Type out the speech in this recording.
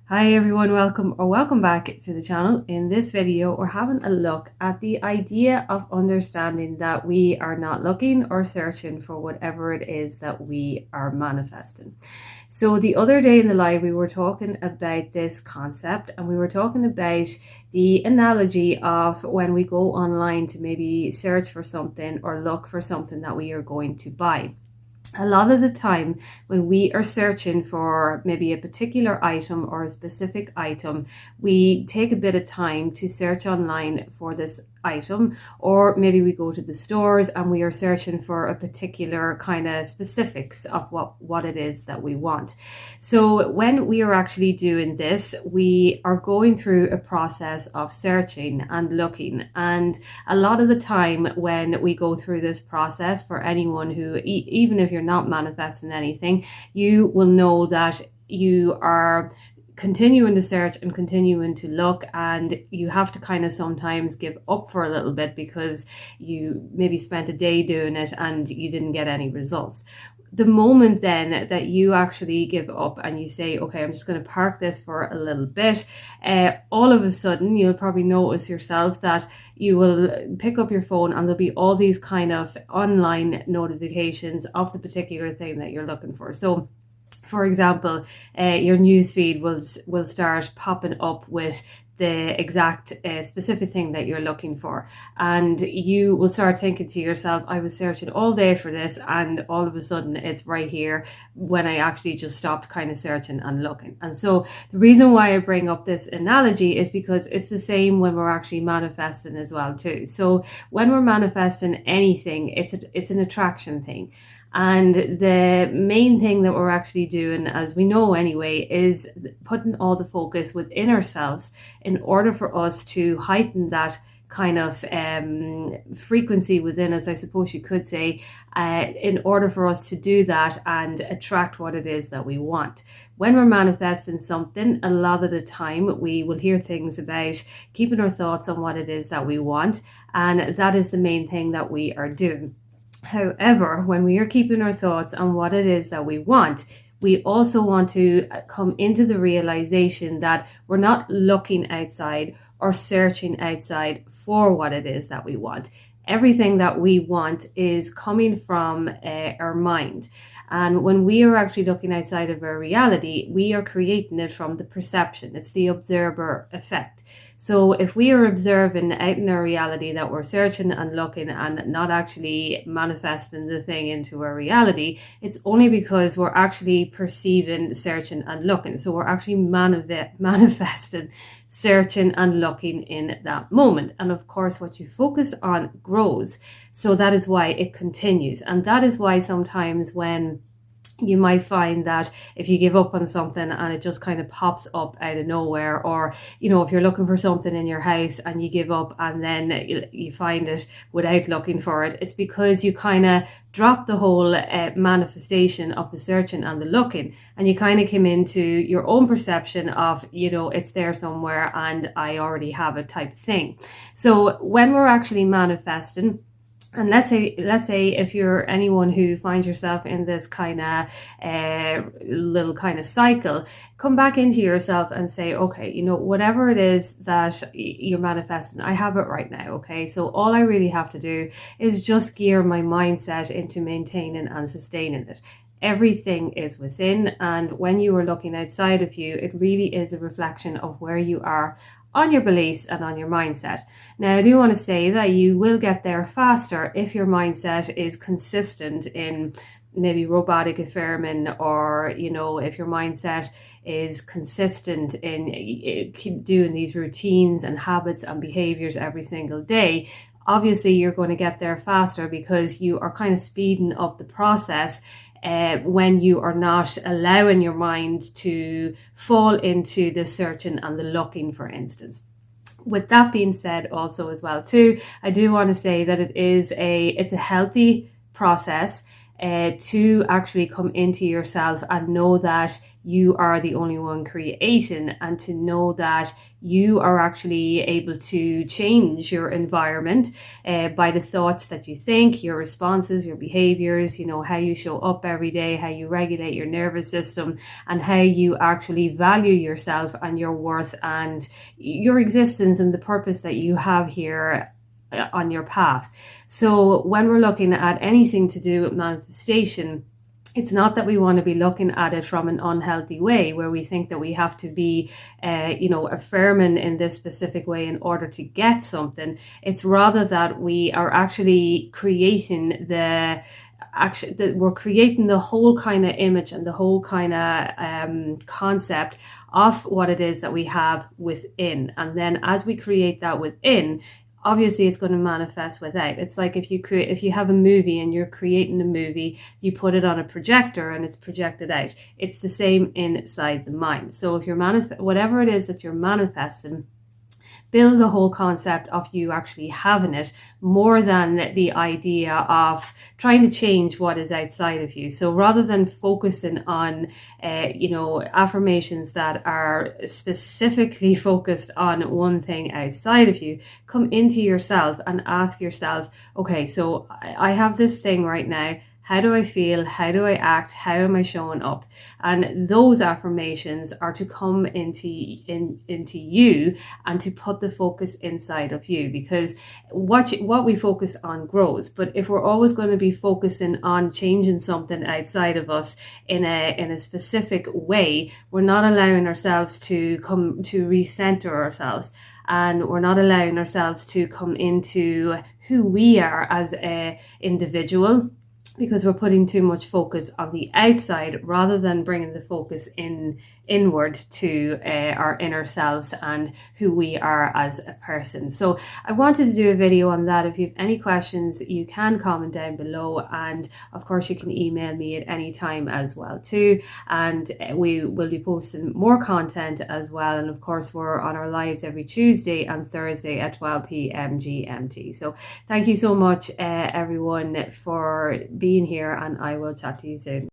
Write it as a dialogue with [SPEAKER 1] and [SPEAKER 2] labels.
[SPEAKER 1] Hi everyone, welcome back to the channel. In this video, we're having a look at the idea of understanding that we are not looking or searching for whatever it is that we are manifesting. So the other day in the live, we were talking about this concept, and we were talking about the analogy of when we go online to maybe search for something or look for something that we are going to buy. A lot of the time when we are searching for maybe a particular item or a specific item, we take a bit of time to search online for this item, or maybe we go to the stores and we are searching for a particular kind of specifics of what it is that we want. So when we are actually doing this, we are going through a process of searching and looking. And a lot of the time when we go through this process, for anyone who, even if you're not manifesting anything, you will know that you are continuing to search and continuing to look, and you have to kind of sometimes give up for a little bit because you maybe spent a day doing it and you didn't get any results. The moment then that you actually give up and you say, okay, I'm just going to park this for a little bit, all of a sudden you'll probably notice yourself that you will pick up your phone and there'll be all these kind of online notifications of the particular thing that you're looking for. So for example, your newsfeed will start popping up with the exact specific thing that you're looking for, and you will start thinking to yourself, I was searching all day for this, and all of a sudden it's right here, when I actually just stopped kind of searching and looking. And so the reason why I bring up this analogy is because it's the same when we're actually manifesting as well too. So when we're manifesting anything, it's an attraction thing. And the main thing that we're actually doing, as we know anyway, is putting all the focus within ourselves in order for us to heighten that kind of frequency within us, I suppose you could say, in order for us to do that and attract what it is that we want. When we're manifesting something, a lot of the time we will hear things about keeping our thoughts on what it is that we want, and that is the main thing that we are doing. However, when we are keeping our thoughts on what it is that we want, we also want to come into the realization that we're not looking outside or searching outside for what it is that we want. Everything that we want is coming from our mind. And when we are actually looking outside of our reality, we are creating it from the perception. It's the observer effect. So if we are observing out in our reality that we're searching and looking and not actually manifesting the thing into our reality, it's only because we're actually perceiving, searching and looking. So we're actually manifesting, searching and looking in that moment. And of course, what you focus on grows. So that is why it continues. And that is why sometimes when you might find that if you give up on something and it just kind of pops up out of nowhere, or, you know, if you're looking for something in your house and you give up and then you find it without looking for it, it's because you kind of dropped the whole manifestation of the searching and the looking, and you kind of came into your own perception of, you know, it's there somewhere and I already have it type thing. So when we're actually manifesting, and let's say if you're anyone who finds yourself in this kind of little kind of cycle, come back into yourself and say, okay, you know, whatever it is that you're manifesting, I have it right now. Okay, so all I really have to do is just gear my mindset into maintaining and sustaining it. Everything is within, and when you are looking outside of you, it really is a reflection of where you are on your beliefs and on your mindset. Now, I do want to say that you will get there faster if your mindset is consistent in maybe robotic affirming, or, you know, if your mindset is consistent in doing these routines and habits and behaviors every single day. Obviously, you're going to get there faster because you are kind of speeding up the process when you are not allowing your mind to fall into the searching and the looking, for instance. With that being said, also as well too, I do want to say that it's a healthy process to actually come into yourself and know that you are the only one creating, and to know that you are actually able to change your environment by the thoughts that you think, your responses, your behaviors, how you show up every day, how you regulate your nervous system, and how you actually value yourself and your worth and your existence and the purpose that you have here on your path. So when we're looking at anything to do with manifestation, it's not that we want to be looking at it from an unhealthy way where we think that we have to be, affirming in this specific way in order to get something. It's rather that we are actually creating we're creating the whole kind of image and the whole kind of concept of what it is that we have within. And then as we create that within, obviously it's going to manifest without. It's like if you have a movie and you're creating a movie, you put it on a projector and it's projected out. It's the same inside the mind. So if you're whatever it is that you're manifesting, build the whole concept of you actually having it more than the idea of trying to change what is outside of you. So rather than focusing on, affirmations that are specifically focused on one thing outside of you, come into yourself and ask yourself, okay, so I have this thing right now. How do I feel? How do I act? How am I showing up? And those affirmations are to come into you and to put the focus inside of you, because what we focus on grows. But if we're always going to be focusing on changing something outside of us in a specific way, we're not allowing ourselves to come to recenter ourselves. And we're not allowing ourselves to come into who we are as an individual, because we're putting too much focus on the outside rather than bringing the focus inward to our inner selves and who we are as a person. So I wanted to do a video on that. If you have any questions, you can comment down below, and of course you can email me at any time as well too, and we will be posting more content as well. And of course we're on our lives every Tuesday and Thursday at 12 p.m. GMT. So thank you so much everyone for being here, and I will chat to you soon.